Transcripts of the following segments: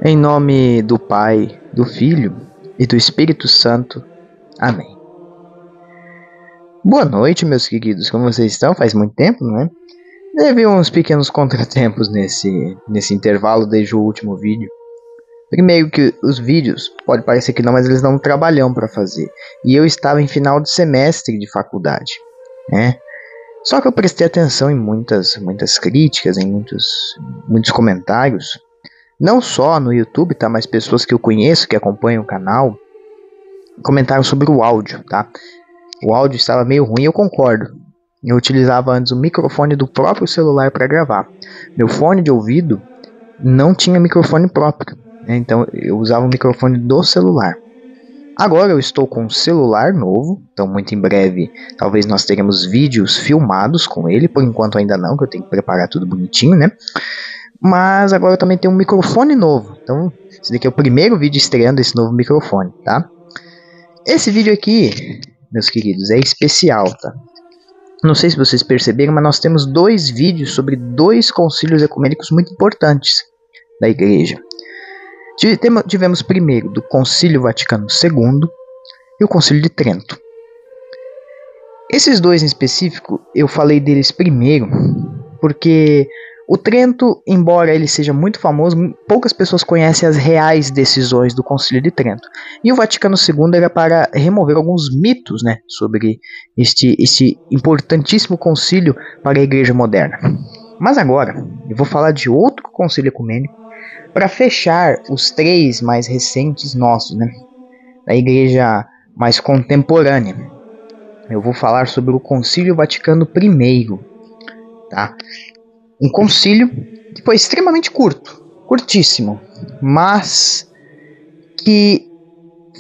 Em nome do Pai, do Filho e do Espírito Santo. Amém. Boa noite, meus queridos. Como vocês estão? Faz muito tempo, não é? Teve uns pequenos contratempos nesse intervalo desde o último vídeo. Primeiro que os vídeos, pode parecer que não, mas eles dão um trabalhão para fazer. E eu estava em final de semestre de faculdade, né? Só que eu prestei atenção em muitas críticas, em muitos comentários. Não só no YouTube, tá? Mas pessoas que eu conheço, que acompanham o canal, comentaram sobre o áudio, tá? O áudio estava meio ruim, eu concordo. Eu utilizava antes o microfone do próprio celular para gravar. Meu fone de ouvido não tinha microfone próprio, né? Então eu usava o microfone do celular. Agora eu estou com um celular novo, então muito em breve talvez nós teremos vídeos filmados com ele. Por enquanto ainda não, que eu tenho que preparar tudo bonitinho, né? Mas agora eu também tenho um microfone novo. Então, esse daqui é o primeiro vídeo estreando esse novo microfone, tá? Esse vídeo aqui, meus queridos, é especial, tá? Não sei se vocês perceberam, mas nós temos dois vídeos sobre dois concílios ecumênicos muito importantes da igreja. Tivemos primeiro do Concílio Vaticano II e o Concílio de Trento. Esses dois em específico, eu falei deles primeiro, porque o Trento, embora ele seja muito famoso, poucas pessoas conhecem as reais decisões do Concílio de Trento. E o Vaticano II era para remover alguns mitos, né, sobre este importantíssimo concílio para a Igreja moderna. Mas agora, eu vou falar de outro concílio ecumênico para fechar os três mais recentes nossos, né, da Igreja mais contemporânea. Eu vou falar sobre o Concílio Vaticano I, tá? Um concílio que foi extremamente curtíssimo, mas que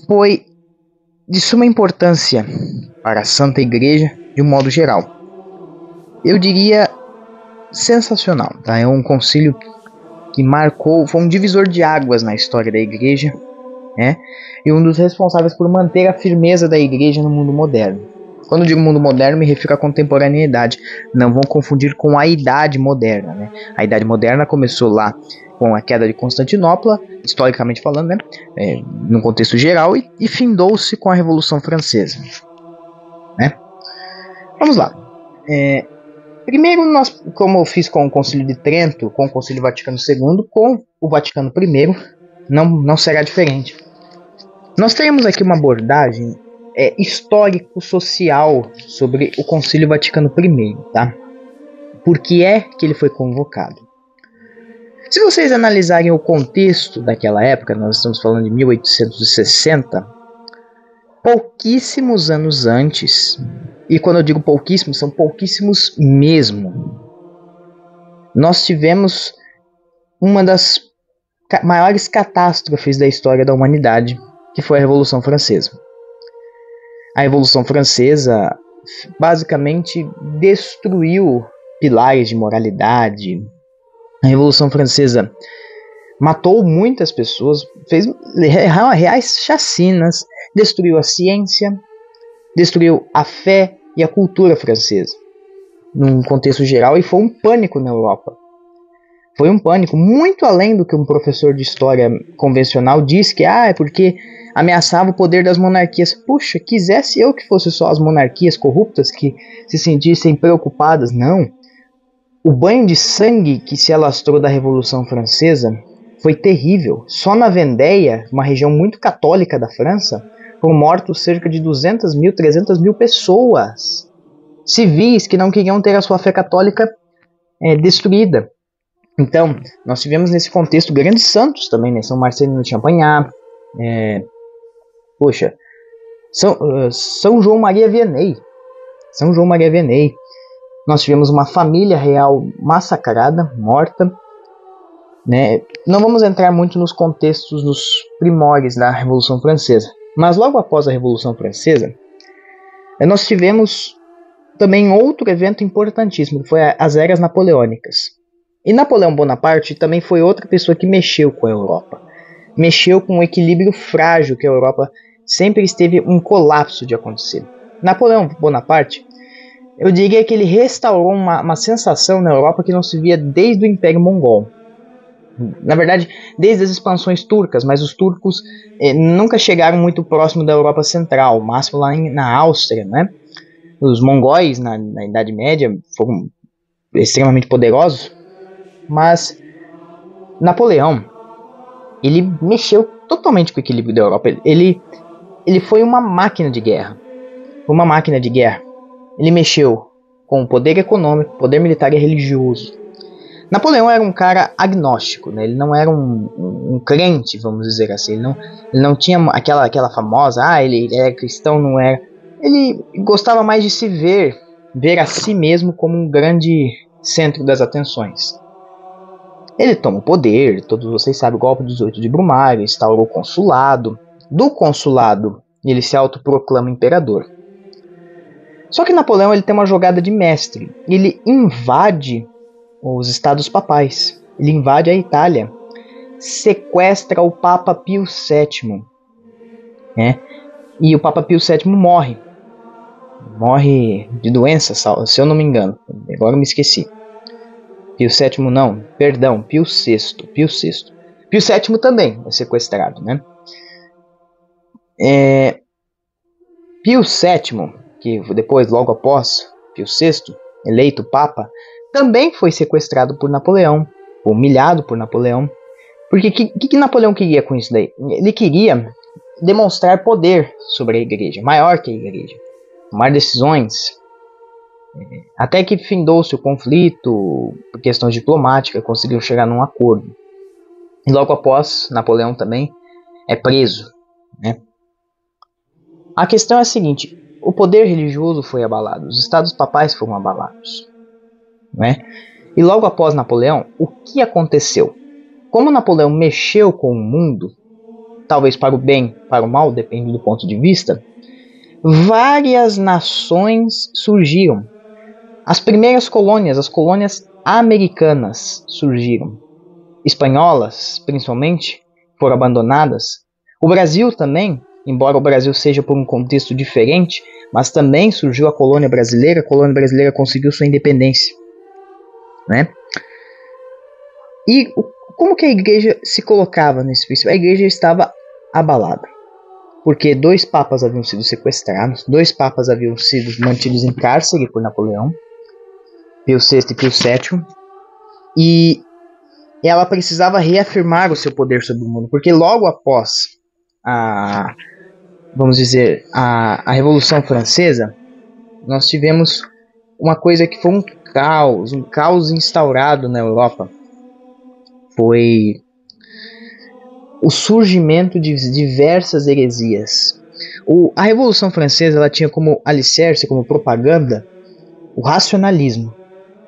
foi de suma importância para a Santa Igreja de um modo geral. Eu diria sensacional, tá? É um concílio que marcou, foi um divisor de águas na história da Igreja, né? E um dos responsáveis por manter a firmeza da Igreja no mundo moderno. Quando eu digo mundo moderno, me refiro à contemporaneidade. Não vão confundir com a Idade Moderna, né? A Idade Moderna começou lá com a queda de Constantinopla, historicamente falando, né? Num contexto geral, e findou-se com a Revolução Francesa, né? Vamos lá. Primeiro, nós, como eu fiz com o Concílio de Trento, com o Concílio Vaticano II, com o Vaticano I, não será diferente. Nós teremos aqui uma abordagem histórico-social sobre o Concílio Vaticano I, tá? Por que é que ele foi convocado? Se vocês analisarem o contexto daquela época, nós estamos falando de 1860, pouquíssimos anos antes, e quando eu digo pouquíssimos, são pouquíssimos mesmo, nós tivemos uma das maiores catástrofes da história da humanidade, que foi a Revolução Francesa. A Revolução Francesa basicamente destruiu pilares de moralidade. A Revolução Francesa matou muitas pessoas, fez reais chacinas, destruiu a ciência, destruiu a fé e a cultura francesa, num contexto geral, e foi um pânico na Europa. Foi um pânico muito além do que um professor de história convencional diz que é porque ameaçava o poder das monarquias. Puxa, quisesse eu que fosse só as monarquias corruptas que se sentissem preocupadas. Não. O banho de sangue que se alastrou da Revolução Francesa foi terrível. Só na Vendéia, uma região muito católica da França, foram mortos cerca de 200 mil, 300 mil pessoas. Civis que não queriam ter a sua fé católica destruída. Então, nós tivemos nesse contexto grandes santos também, né? São Marcelino de Champagnat, São João Maria Vianney. São João Maria Vianney. Nós tivemos uma família real massacrada, morta, né? Não vamos entrar muito nos contextos, nos primórdios da Revolução Francesa. Mas logo após a Revolução Francesa, nós tivemos também outro evento importantíssimo, que foi as Eras Napoleônicas. E Napoleão Bonaparte também foi outra pessoa que mexeu com a Europa. Mexeu com o equilíbrio frágil que a Europa sempre esteve um colapso de acontecer. Napoleão Bonaparte, eu diria que ele restaurou uma sensação na Europa que não se via desde o Império Mongol. Na verdade, desde as expansões turcas, mas os turcos nunca chegaram muito próximo da Europa Central, o máximo lá na Áustria, né? Os mongóis na Idade Média foram extremamente poderosos, mas Napoleão, ele mexeu totalmente com o equilíbrio da Europa. Ele foi uma máquina de guerra. Uma máquina de guerra. Ele mexeu com o poder econômico, poder militar e religioso. Napoleão era um cara agnóstico, né? Ele não era um crente, vamos dizer assim. Ele não tinha aquela famosa, ele era cristão, não era. Ele gostava mais de se ver a si mesmo como um grande centro das atenções. Ele toma o poder, todos vocês sabem, o golpe dos 18 de Brumário, instaurou o consulado. Do consulado, ele se autoproclama imperador. Só que Napoleão ele tem uma jogada de mestre. Ele invade os estados papais. Ele invade a Itália. Sequestra o Papa Pio VII. Né? E o Papa Pio VII morre. Morre de doença, se eu não me engano. Agora eu me esqueci. Pio VII não, perdão, Pio VI. Pio VII também é sequestrado, né? Pio VII, que depois, logo após Pio VI, eleito Papa, também foi sequestrado por Napoleão, humilhado por Napoleão. Porque o que Napoleão queria com isso daí? Ele queria demonstrar poder sobre a igreja, maior que a igreja, tomar decisões. Até que findou-se o conflito, por questões diplomáticas, conseguiu chegar num acordo. E logo após, Napoleão também é preso. Né? A questão é a seguinte, o poder religioso foi abalado, os estados papais foram abalados. Né? E logo após Napoleão, o que aconteceu? Como Napoleão mexeu com o mundo, talvez para o bem, para o mal, depende do ponto de vista, várias nações surgiram. As primeiras colônias, as colônias americanas surgiram. Espanholas, principalmente, foram abandonadas. O Brasil também, embora o Brasil seja por um contexto diferente, mas também surgiu a colônia brasileira. A colônia brasileira conseguiu sua independência. Né? E como que a igreja se colocava nesse princípio? A igreja estava abalada. Porque 2 papas haviam sido sequestrados, 2 papas haviam sido mantidos em cárcere por Napoleão, Pio VI e Pio VII, e ela precisava reafirmar o seu poder sobre o mundo, porque logo após a Revolução Francesa, nós tivemos uma coisa que foi um caos instaurado na Europa. Foi o surgimento de diversas heresias. A Revolução Francesa ela tinha como alicerce, como propaganda, o racionalismo.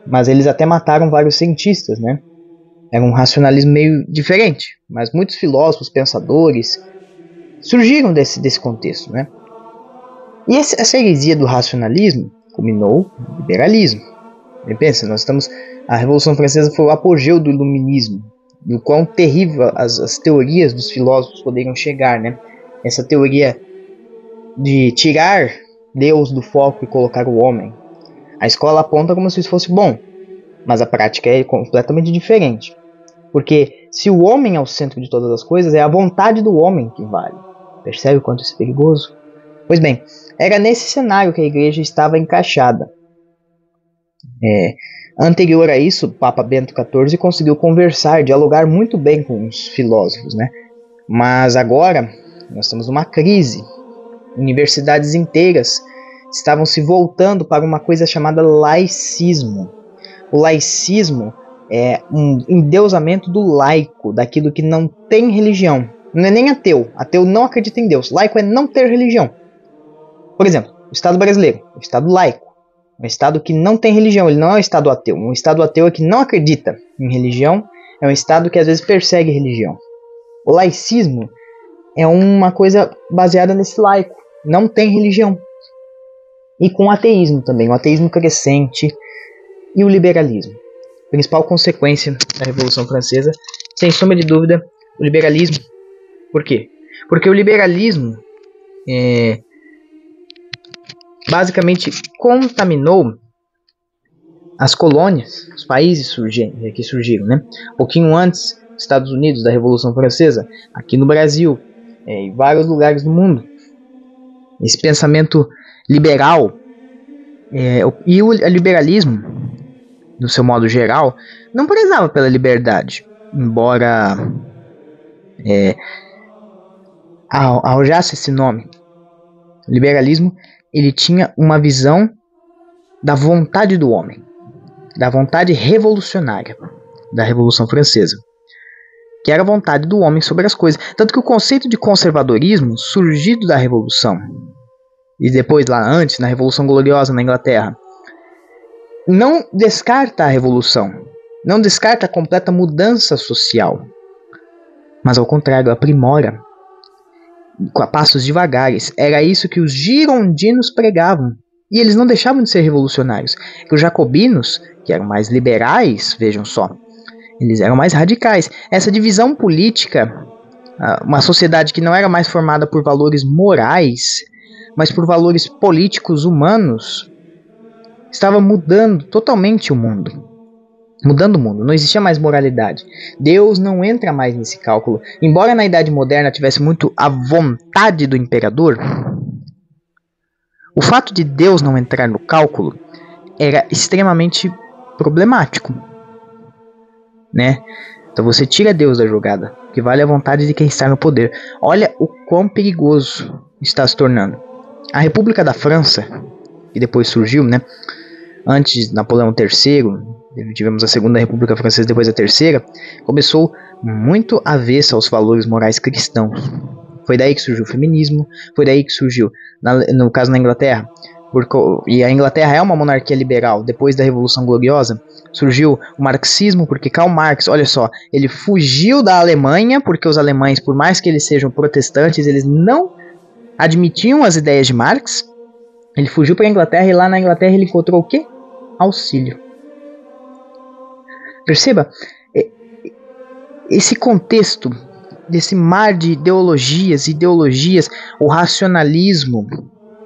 Mas eles até mataram vários cientistas, né? Era um racionalismo meio diferente. Mas muitos filósofos, pensadores, surgiram desse contexto, né? E essa heresia do racionalismo culminou no liberalismo. Pensa, a Revolução Francesa foi o apogeu do iluminismo. Do quão terrível as teorias dos filósofos poderiam chegar, né? Essa teoria de tirar Deus do foco e colocar o homem. A escola aponta como se isso fosse bom, mas a prática é completamente diferente. Porque se o homem é o centro de todas as coisas, é a vontade do homem que vale. Percebe o quanto isso é perigoso? Pois bem, era nesse cenário que a igreja estava encaixada. Anterior a isso, o Papa Bento XIV conseguiu conversar, dialogar muito bem com os filósofos, né? Mas agora nós estamos numa crise. Universidades inteiras estavam se voltando para uma coisa chamada laicismo. O laicismo é um endeusamento do laico, daquilo que não tem religião. Não é nem ateu. Ateu não acredita em Deus. Laico é não ter religião. Por exemplo, o Estado brasileiro, o Estado laico. Um Estado que não tem religião, ele não é um Estado ateu. Um Estado ateu é que não acredita em religião, é um Estado que às vezes persegue religião. O laicismo é uma coisa baseada nesse laico, não tem religião. E com o ateísmo também, o ateísmo crescente e o liberalismo. Principal consequência da Revolução Francesa, sem sombra de dúvida, o liberalismo. Por quê? Porque o liberalismo basicamente contaminou as colônias, os países que surgiram, né? Um pouquinho antes Estados Unidos, da Revolução Francesa, aqui no Brasil, em vários lugares do mundo. Esse pensamento liberal e o liberalismo, no seu modo geral, não prezava pela liberdade, embora arrojasse esse nome. O liberalismo, ele tinha uma visão da vontade do homem, da vontade revolucionária da Revolução Francesa, que era a vontade do homem sobre as coisas. Tanto que o conceito de conservadorismo, surgido da Revolução, e depois lá antes, na Revolução Gloriosa na Inglaterra, não descarta a revolução, não descarta a completa mudança social, mas ao contrário, aprimora, a passos devagares. Era isso que os girondinos pregavam, e eles não deixavam de ser revolucionários. Que os jacobinos, que eram mais liberais, vejam só, eles eram mais radicais. Essa divisão política, uma sociedade que não era mais formada por valores morais, mas por valores políticos humanos, estava mudando totalmente o mundo. Mudando o mundo, não existia mais moralidade. Deus não entra mais nesse cálculo. Embora na Idade Moderna tivesse muito a vontade do imperador, o fato de Deus não entrar no cálculo era extremamente problemático, né? Então você tira Deus da jogada, que vale a vontade de quem está no poder. Olha o quão perigoso está se tornando. A República da França, que depois surgiu, né? Antes de Napoleão III, tivemos a Segunda República Francesa, depois a Terceira, começou muito avessa aos valores morais cristãos. Foi daí que surgiu o feminismo, foi daí que surgiu, no caso na Inglaterra, e a Inglaterra é uma monarquia liberal. Depois da Revolução Gloriosa, surgiu o marxismo, porque Karl Marx, olha só, ele fugiu da Alemanha, porque os alemães, por mais que eles sejam protestantes, eles não admitiam as ideias de Marx. Ele fugiu para a Inglaterra, e lá na Inglaterra ele encontrou o quê? Auxílio. Perceba, esse contexto desse mar de ideologias, o racionalismo,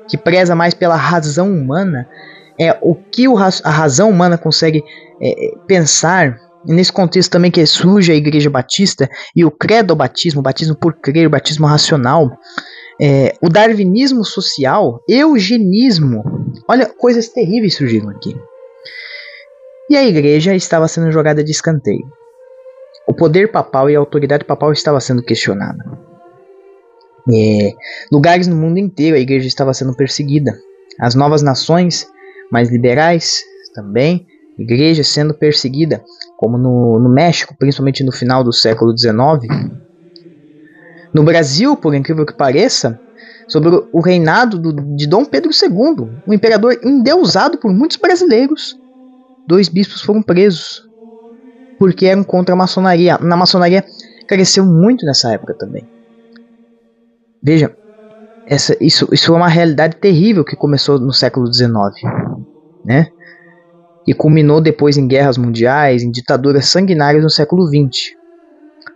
que preza mais pela razão humana, é o que a razão humana consegue pensar. E nesse contexto também que surge a Igreja Batista e o credo-batismo, o batismo por crer, o batismo racional, o darwinismo social, eugenismo. Olha, coisas terríveis surgiram aqui. E a igreja estava sendo jogada de escanteio. O poder papal e a autoridade papal estava sendo questionada. Lugares no mundo inteiro a igreja estava sendo perseguida. As novas nações mais liberais também, igreja sendo perseguida, como no México, principalmente no final do século XIX. No Brasil, por incrível que pareça, sobre o reinado de Dom Pedro II, um imperador endeusado por muitos brasileiros, 2 bispos foram presos porque eram contra a maçonaria. Na maçonaria cresceu muito nessa época também. Veja, isso é uma realidade terrível que começou no século XIX, né? E culminou depois em guerras mundiais, em ditaduras sanguinárias no século XX.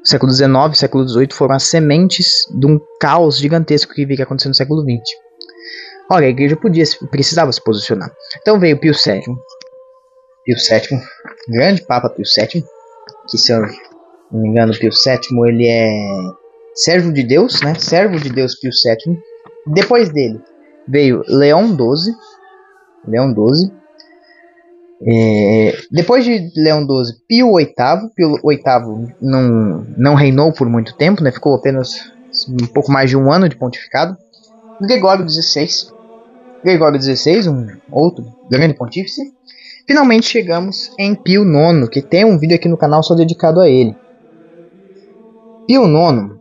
O século XIX e o século XVIII foram as sementes de um caos gigantesco que viria acontecer no século XX. Olha, a igreja precisava se posicionar. Então veio Pio VII, grande Papa Pio VII, que, se eu não me engano, Pio VII, ele é servo de Deus, né? Servo de Deus, Pio VII. Depois dele veio Leão XII. Depois de Leão XII, Pio VIII. Pio VIII não reinou por muito tempo, né? Ficou apenas um pouco mais de um ano de pontificado. Gregório XVI, um outro grande pontífice. Finalmente chegamos em Pio IX, que tem um vídeo aqui no canal só dedicado a ele. Pio IX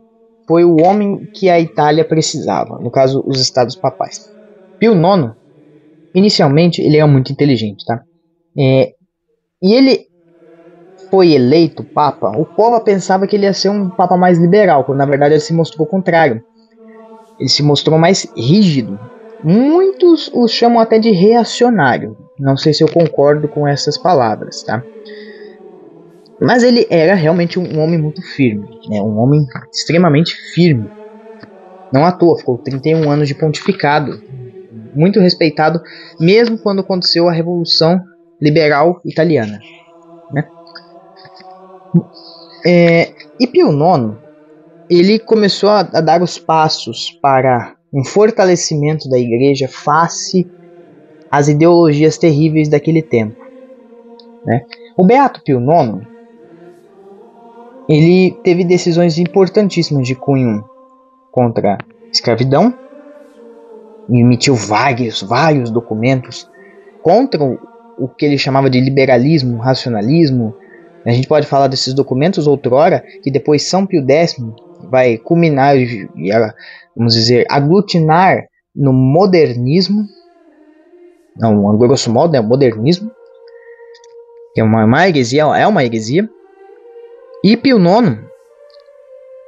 foi o homem que a Itália precisava, no caso, os estados papais. Pio IX, inicialmente, ele era muito inteligente, tá? E ele foi eleito papa. O povo pensava que ele ia ser um papa mais liberal, quando na verdade ele se mostrou o contrário. Ele se mostrou mais rígido. Muitos o chamam até de reacionário. Não sei se eu concordo com essas palavras, tá? Mas ele era realmente um homem muito firme, né? Um homem extremamente firme. Não à toa, ficou 31 anos de pontificado. Muito respeitado, mesmo quando aconteceu a Revolução Liberal Italiana, né? E Pio IX, ele começou a dar os passos para um fortalecimento da igreja face às ideologias terríveis daquele tempo, né? O Beato Pio IX, ele teve decisões importantíssimas de cunho contra a escravidão, emitiu vários documentos contra o que ele chamava de liberalismo, racionalismo. A gente pode falar desses documentos outrora, que depois São Pio X vai culminar e, vamos dizer, aglutinar no modernismo. Não, a grosso modo é o modernismo, que é uma heresia. E Pio IX,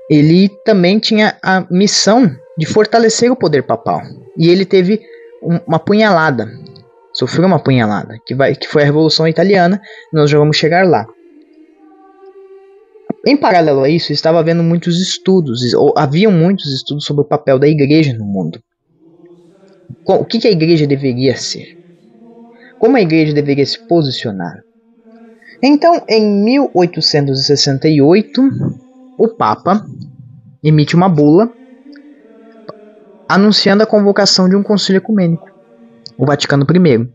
ele também tinha a missão de fortalecer o poder papal. E ele teve uma punhalada, sofreu uma punhalada, que foi a Revolução Italiana. Nós já vamos chegar lá. Em paralelo a isso, estava havendo muitos estudos, ou haviam muitos estudos sobre o papel da igreja no mundo. O que a igreja deveria ser? Como a igreja deveria se posicionar? Então, em 1868, o Papa emite uma bula anunciando a convocação de um concílio ecumênico, o Vaticano I.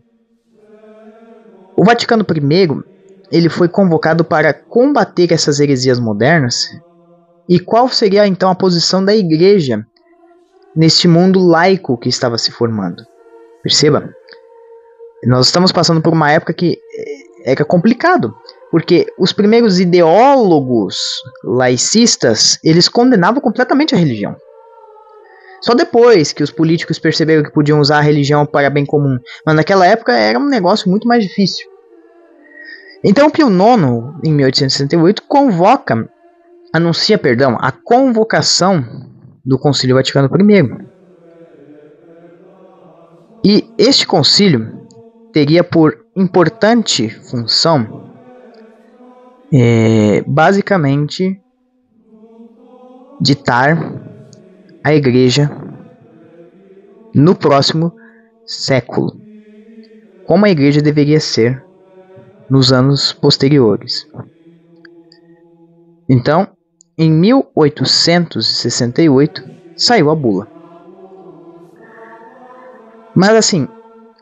O Vaticano I, ele foi convocado para combater essas heresias modernas. E qual seria então a posição da igreja neste mundo laico que estava se formando? Perceba, nós estamos passando por uma época que era complicado, porque os primeiros ideólogos laicistas, eles condenavam completamente a religião. Só depois que os políticos perceberam que podiam usar a religião para bem comum. Mas naquela época era um negócio muito mais difícil. Então Pio IX, em 1868, anuncia a convocação do Concílio Vaticano I. E este concílio teria por importante função, basicamente, ditar a igreja no próximo século, como a igreja deveria ser nos anos posteriores. Então, em 1868, saiu a bula. Mas assim,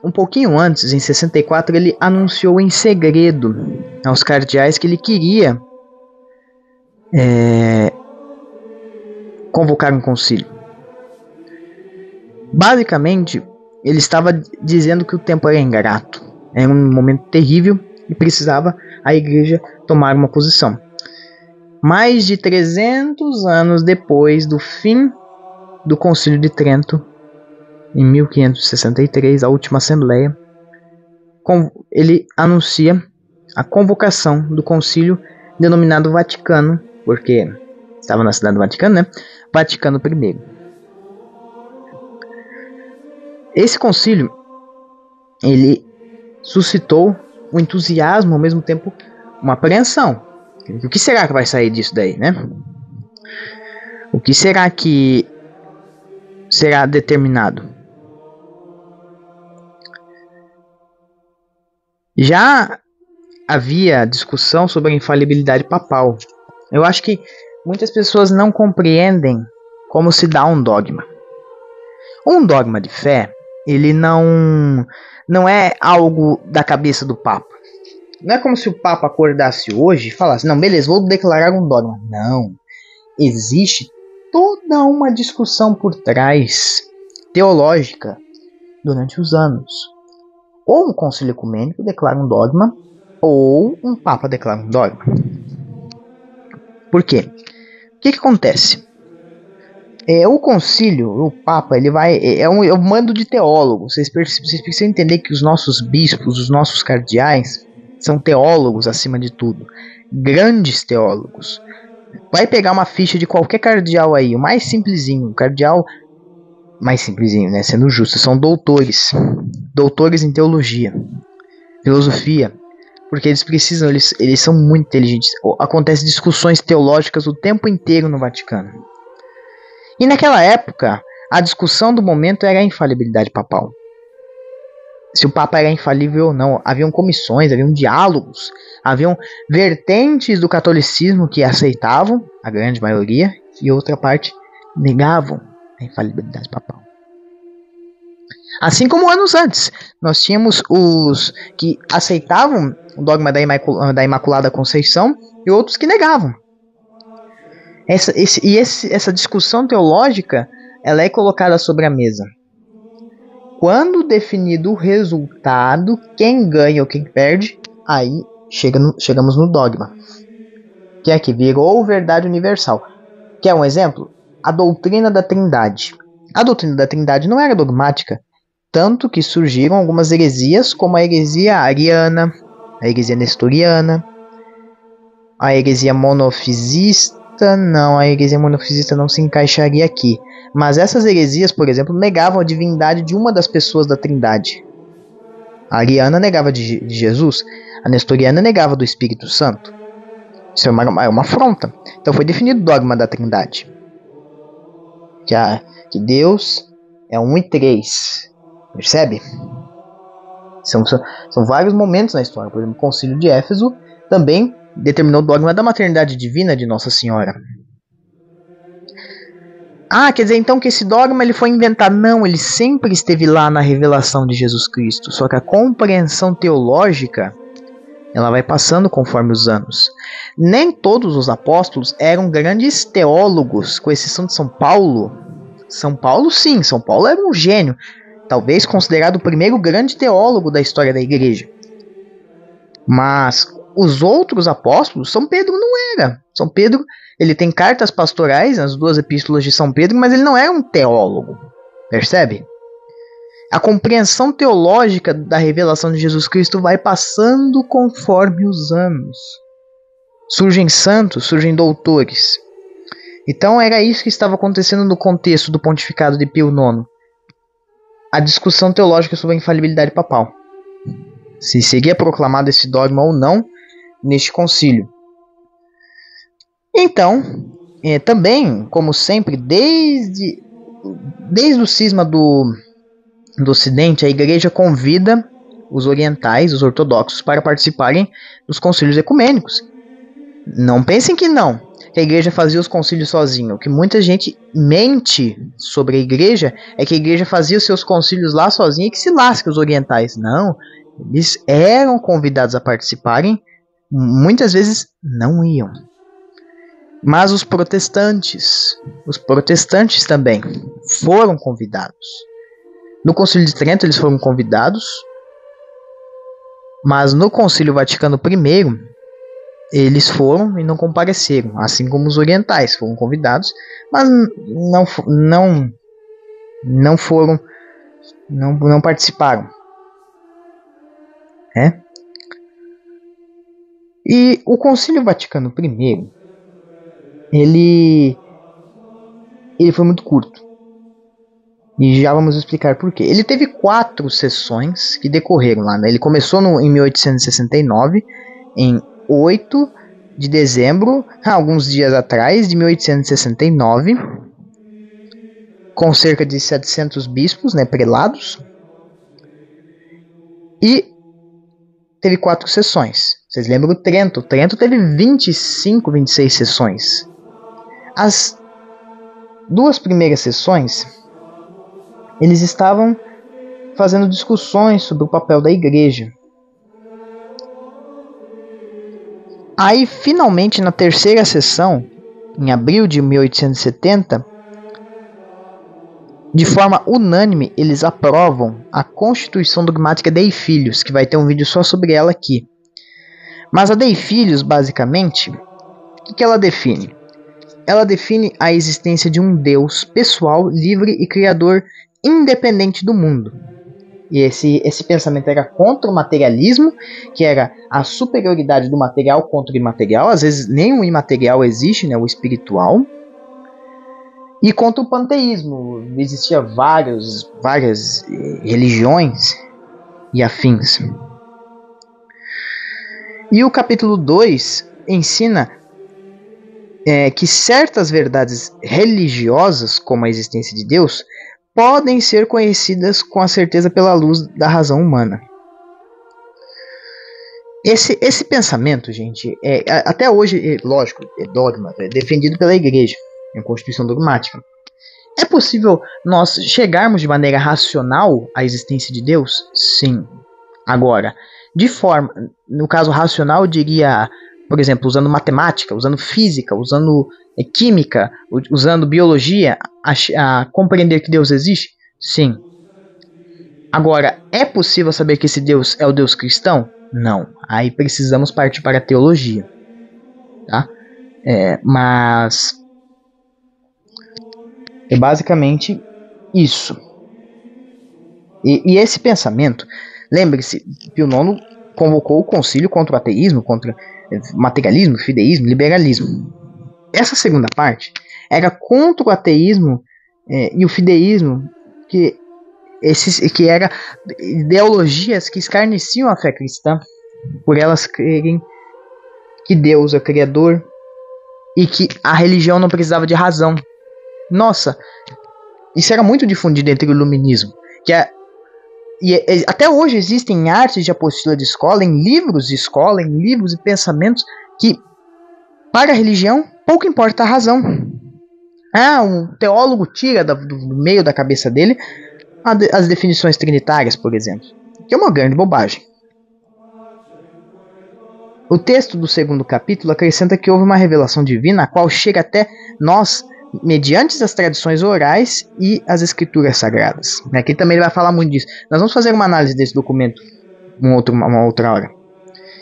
um pouquinho antes, em 64, ele anunciou em segredo aos cardeais que ele queria convocar um concílio. Basicamente, ele estava dizendo que o tempo era ingrato, era um momento terrível e precisava a igreja tomar uma posição. Mais de 300 anos depois do fim do Concílio de Trento, em 1563, a última assembleia, ele anuncia a convocação do concílio denominado Vaticano, porque estava na cidade do Vaticano, né? Vaticano I. Esse concílio, ele suscitou um entusiasmo, ao mesmo tempo uma apreensão. O que será que vai sair disso daí, né? O que será que será determinado? Já havia discussão sobre a infalibilidade papal. Eu acho que muitas pessoas não compreendem como se dá um dogma. Um dogma de fé, ele não é algo da cabeça do Papa. Não é como se o Papa acordasse hoje e falasse, não, beleza, vou declarar um dogma. Não. Existe toda uma discussão por trás, teológica, durante os anos. Ou um concílio ecumênico declara um dogma, ou um Papa declara um dogma. Por quê? O que acontece? O concílio, o Papa, ele vai... É um mando de teólogos. Vocês precisam entender que os nossos bispos, os nossos cardeais, são teólogos acima de tudo. Grandes teólogos. Vai pegar uma ficha de qualquer cardeal aí, o mais simplesinho, o cardeal mais simplesinho, né, sendo justo, são doutores em teologia, filosofia, porque eles precisam, eles são muito inteligentes. Acontecem discussões teológicas o tempo inteiro no Vaticano. E naquela época, a discussão do momento era a infalibilidade papal. se o Papa era infalível ou não. Haviam comissões, haviam diálogos, haviam vertentes do catolicismo que aceitavam, a grande maioria, e outra parte negavam a infalibilidade papal. Assim como anos antes, nós tínhamos os que aceitavam o dogma da Imaculada Conceição e outros que negavam. Essa discussão teológica, ela é colocada sobre a mesa. Quando definido o resultado, quem ganha ou quem perde, aí chegamos no dogma, que é que virou verdade universal. Quer um exemplo? A doutrina da Trindade. A doutrina da Trindade não era dogmática, tanto que surgiram algumas heresias, como a heresia ariana, a heresia nestoriana, a heresia monofisista. Não, a heresia monofisista não se encaixaria aqui. Mas essas heresias, por exemplo, negavam a divindade de uma das pessoas da Trindade. A ariana negava de Jesus, a nestoriana negava do Espírito Santo. Isso é uma afronta. Então foi definido o dogma da Trindade. Que Deus é 1 e 3. Percebe? São vários momentos na história. Por exemplo, o Concílio de Éfeso também determinou o dogma da maternidade divina de Nossa Senhora. Quer dizer então que esse dogma ele foi inventado? Não, ele sempre esteve lá na revelação de Jesus Cristo. Só que a compreensão teológica, ela vai passando conforme os anos. Nem todos os apóstolos eram grandes teólogos, com exceção de São Paulo. São Paulo, sim, São Paulo era um gênio. Talvez considerado o primeiro grande teólogo da história da igreja. Mas os outros apóstolos, São Pedro não era. São Pedro, ele tem cartas pastorais, as 2 epístolas de São Pedro, mas ele não era um teólogo. Percebe? A compreensão teológica da revelação de Jesus Cristo vai passando conforme os anos. Surgem santos, surgem doutores. Então era isso que estava acontecendo no contexto do pontificado de Pio IX. A discussão teológica sobre a infalibilidade papal. Se seria proclamado esse dogma ou não neste concílio. Então, também, como sempre, desde o cisma do Ocidente, a Igreja convida os orientais, os ortodoxos, para participarem dos concílios ecumênicos. Não pensem que não, que a Igreja fazia os concílios sozinha. O que muita gente mente sobre a Igreja é que a Igreja fazia os seus concílios lá sozinha e que se lasca os orientais. Não, eles eram convidados a participarem, muitas vezes não iam. Mas os protestantes também foram convidados. No Concílio de Trento eles foram convidados, mas no Concílio Vaticano I eles foram e não compareceram, assim como os orientais foram convidados, mas não participaram. E o Concílio Vaticano I ele foi muito curto. E já vamos explicar por quê. Ele teve 4 sessões que decorreram lá, né? Ele começou em 1869, em 8 de dezembro, alguns dias atrás, de 1869, com cerca de 700 bispos, né, prelados. E teve 4 sessões. Vocês lembram do Trento? O Trento teve 25, 26 sessões. As 2 primeiras sessões, eles estavam fazendo discussões sobre o papel da igreja. Aí, finalmente, na terceira sessão, em abril de 1870, de forma unânime, eles aprovam a Constituição Dogmática Dei Filhos, que vai ter um vídeo só sobre ela aqui. Mas a Dei Filhos, basicamente, o que ela define? Ela define a existência de um Deus pessoal, livre e criador independente do mundo. E esse pensamento era contra o materialismo, que era a superioridade do material contra o imaterial. Às vezes nem o imaterial existe, né, o espiritual. E contra o panteísmo. Existiam várias religiões e afins. E o capítulo 2 ensina que certas verdades religiosas, como a existência de Deus, podem ser conhecidas com a certeza pela luz da razão humana. Esse pensamento, gente, até hoje, lógico, é dogma, é defendido pela igreja, é a Constituição dogmática. É possível nós chegarmos de maneira racional à existência de Deus? Sim. Agora, de forma, no caso racional, eu diria, por exemplo, usando matemática, usando física, usando química, usando biologia, a compreender que Deus existe? Sim. Agora, é possível saber que esse Deus é o Deus cristão? Não. Aí precisamos partir para a teologia. Tá? Mas é basicamente isso. E esse pensamento, lembre-se, Pio IX convocou o concílio contra o ateísmo, contra materialismo, fideísmo, liberalismo. Essa segunda parte era contra o ateísmo e o fideísmo, que eram ideologias que escarneciam a fé cristã, por elas crerem que Deus é o Criador e que a religião não precisava de razão. Nossa, isso era muito difundido entre o iluminismo, até hoje existem artes de apostila de escola, em livros de escola, em livros e pensamentos que, para a religião, pouco importa a razão. Um teólogo tira do meio da cabeça dele as definições trinitárias, por exemplo, que é uma grande bobagem. O texto do segundo capítulo acrescenta que houve uma revelação divina, a qual chega até nós mediante as tradições orais e as escrituras sagradas. Aqui também ele vai falar muito disso. Nós vamos fazer uma análise desse documento uma outra hora.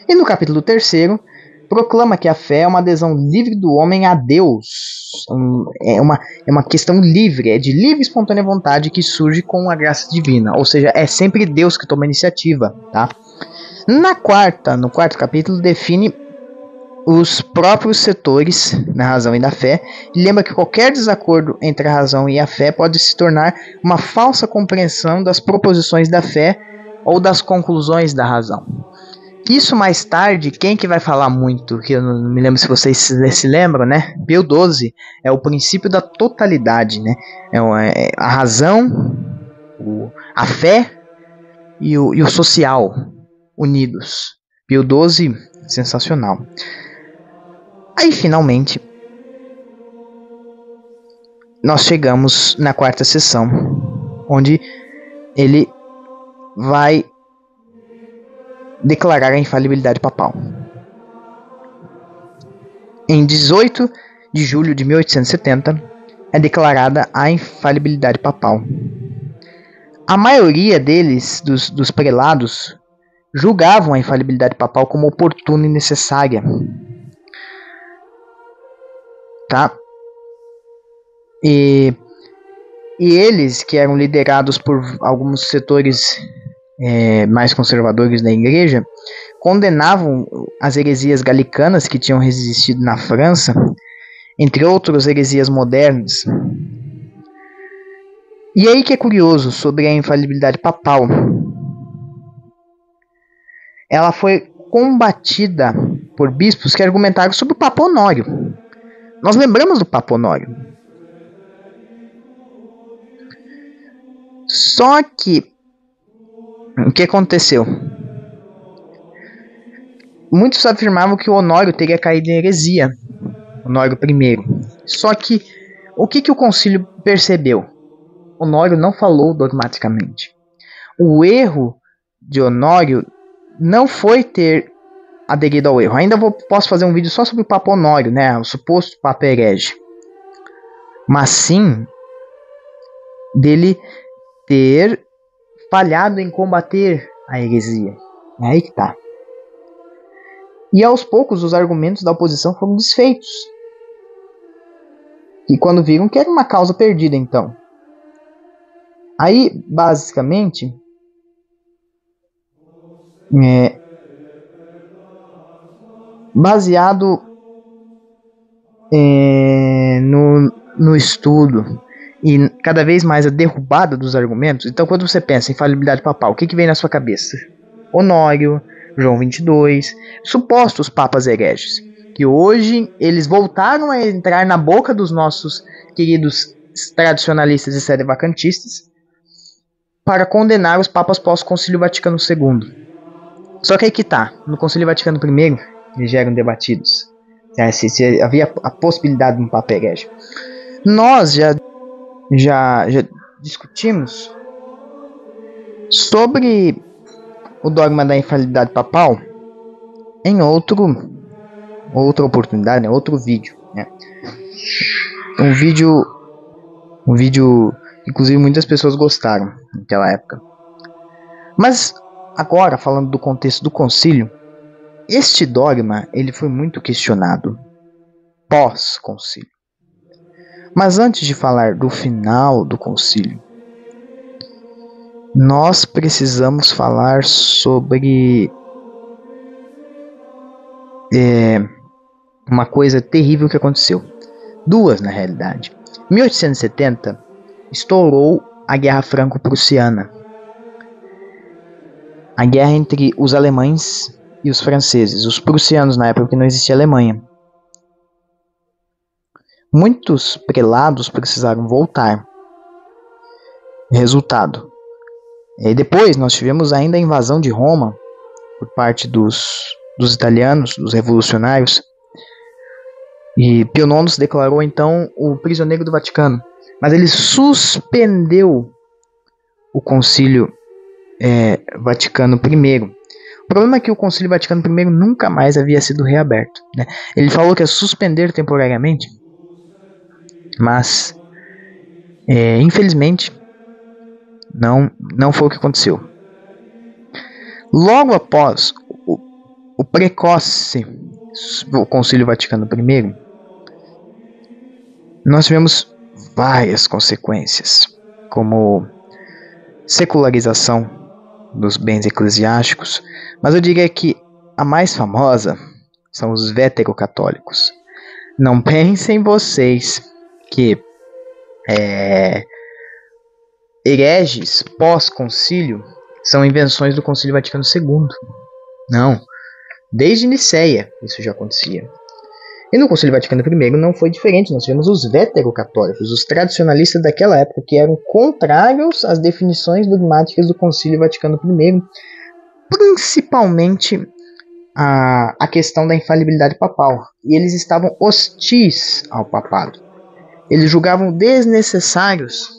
E no capítulo 3º, proclama que a fé é uma adesão livre do homem a Deus. É uma questão livre, é de livre e espontânea vontade que surge com a graça divina. Ou seja, é sempre Deus que toma a iniciativa. Tá? No quarto capítulo, define os próprios setores da razão e da fé, e lembra que qualquer desacordo entre a razão e a fé pode se tornar uma falsa compreensão das proposições da fé ou das conclusões da razão. Isso mais tarde, quem que vai falar muito, que eu não me lembro se vocês se lembram, né? Pio XII é o princípio da totalidade, né? A razão, a fé e o social unidos. Pio XII, sensacional. Aí, finalmente, nós chegamos na quarta sessão, onde ele vai declarar a infalibilidade papal. Em 18 de julho de 1870, é declarada a infalibilidade papal. A maioria deles, dos prelados, julgavam a infalibilidade papal como oportuna e necessária. Tá? E eles, que eram liderados por alguns setores mais conservadores da igreja, condenavam as heresias galicanas que tinham resistido na França, entre outras heresias modernas. E aí que é curioso sobre a infalibilidade papal. Ela foi combatida por bispos que argumentaram sobre o Papa Honório. Nós lembramos do Papa Honório. Só que o que aconteceu? Muitos afirmavam que o Honório teria caído em heresia, Honório I. Só que o que o concílio percebeu? Honório não falou dogmaticamente. O erro de Honório não foi ter aderido ao erro. Ainda posso fazer um vídeo só sobre o Papa Honório, né, o suposto Papa herege. Mas sim dele ter falhado em combater a heresia. É aí que tá. E aos poucos os argumentos da oposição foram desfeitos. E quando viram que era uma causa perdida, então. Aí, basicamente, baseado no estudo e cada vez mais a derrubada dos argumentos. Então, quando você pensa em infalibilidade papal, o que vem na sua cabeça? Honório, João 22, supostos papas hereges, que hoje eles voltaram a entrar na boca dos nossos queridos tradicionalistas e sedevacantistas para condenar os papas pós-Concílio Vaticano II. Só que aí que tá, no Concílio Vaticano I, eles já eram debatidos. Se havia a possibilidade de um papa herege. Nós já discutimos sobre o dogma da infalibilidade papal em outra oportunidade, né? Outro vídeo, né? Um vídeo inclusive muitas pessoas gostaram naquela época. Mas agora, falando do contexto do concílio, este dogma ele foi muito questionado pós-concílio. Mas antes de falar do final do concílio, nós precisamos falar sobre uma coisa terrível que aconteceu. Duas, na realidade. Em 1870, estourou a Guerra Franco-Prussiana. A guerra entre os alemães e os franceses. Os prussianos, na época que não existia Alemanha. Muitos prelados precisaram voltar. Resultado. E depois nós tivemos ainda a invasão de Roma por parte dos italianos, dos revolucionários. E Pio IX se declarou então o prisioneiro do Vaticano. Mas ele suspendeu o Concílio Vaticano I. O problema é que o Concílio Vaticano I nunca mais havia sido reaberto, né? Ele falou que ia suspender temporariamente, mas infelizmente não foi o que aconteceu. Logo após o precoce Concílio Vaticano I, nós tivemos várias consequências, como secularização dos bens eclesiásticos, mas eu diria que a mais famosa são os veterocatólicos. Não pensem vocês que hereges pós-concílio são invenções do Concílio Vaticano II. Não. Desde Nicéia isso já acontecia. E no Concílio Vaticano I não foi diferente. Nós tivemos os veterocatólicos, os tradicionalistas daquela época, que eram contrários às definições dogmáticas do Concílio Vaticano I, principalmente a questão da infalibilidade papal. E eles estavam hostis ao papado. Eles julgavam desnecessários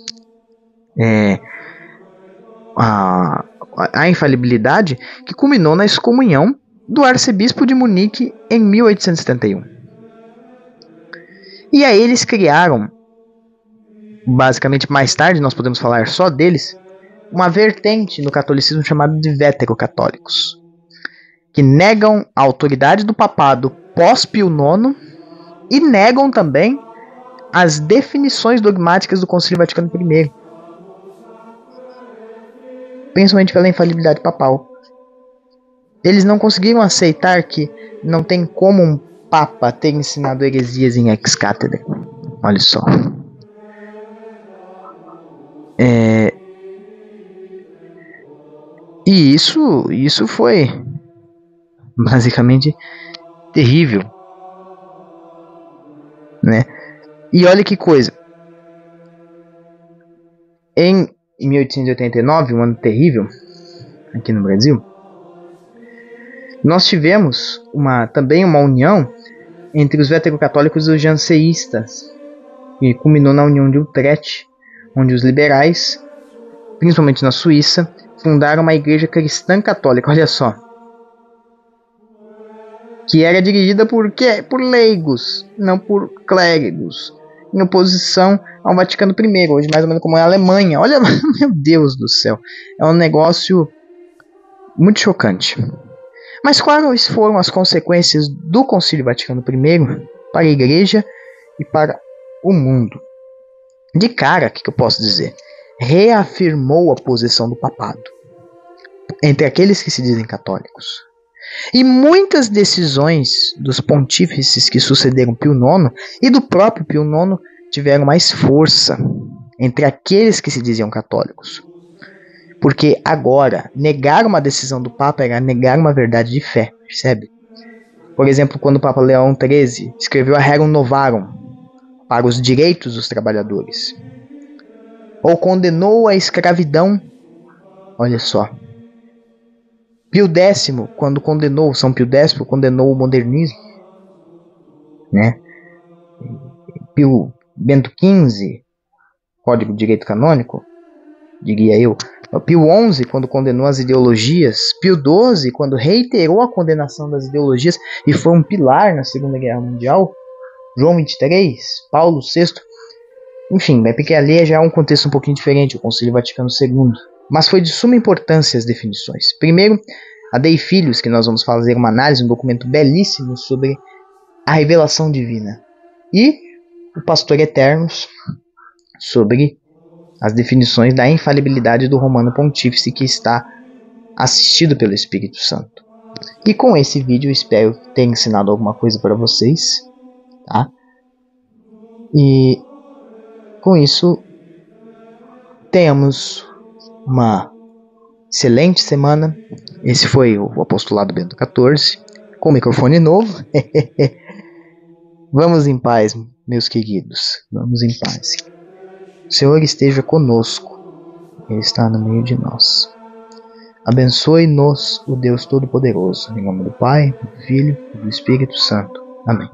a infalibilidade, que culminou na excomunhão do arcebispo de Munique em 1871. E aí eles criaram, basicamente mais tarde nós podemos falar só deles, uma vertente no catolicismo chamada de veterocatólicos, que negam a autoridade do papado pós-Pio IX e negam também as definições dogmáticas do Concílio Vaticano I, principalmente pela infalibilidade papal. Eles não conseguiram aceitar que não tem como um papa ter ensinado heresias em ex cátedra. Olha só. E isso foi basicamente terrível, né? E olha que coisa. Em 1889, um ano terrível aqui no Brasil, nós tivemos também uma união entre os veterocatólicos e os janseístas, que culminou na União de Utrecht, onde os liberais, principalmente na Suíça, fundaram uma igreja cristã católica, olha só, que era dirigida por leigos, não por clérigos, em oposição ao Vaticano I, hoje mais ou menos como é a Alemanha. Olha, meu Deus do céu, é um negócio muito chocante. Mas quais foram as consequências do Concílio Vaticano I para a Igreja e para o mundo? De cara, o que eu posso dizer? Reafirmou a posição do papado entre aqueles que se dizem católicos. E muitas decisões dos pontífices que sucederam Pio IX e do próprio Pio IX tiveram mais força entre aqueles que se diziam católicos. Porque agora, negar uma decisão do Papa era negar uma verdade de fé, percebe? Por exemplo, quando o Papa Leão XIII escreveu a Rerum Novarum para os direitos dos trabalhadores. ou condenou a escravidão. Olha só. Pio X, quando condenou, São Pio X condenou o modernismo, né? Bento XV, Código de Direito Canônico, diria eu. Pio XI, quando condenou as ideologias. Pio XII, quando reiterou a condenação das ideologias e foi um pilar na Segunda Guerra Mundial. João XXIII, Paulo VI. Enfim, porque ali já é um contexto um pouquinho diferente, o Concílio Vaticano II. Mas foi de suma importância as definições. Primeiro, a Dei Filhos, que nós vamos fazer uma análise, um documento belíssimo sobre a revelação divina. E o Pastor Eternos, sobre as definições da infalibilidade do Romano Pontífice, que está assistido pelo Espírito Santo. E com esse vídeo eu espero ter ensinado alguma coisa para vocês, tá? E com isso tenhamos uma excelente semana. Esse foi o Apostolado Bento XIV, com microfone novo. Vamos em paz, meus queridos. Vamos em paz. O Senhor esteja conosco. Ele está no meio de nós. Abençoe-nos o Deus Todo-Poderoso. Em nome do Pai, do Filho e do Espírito Santo. Amém.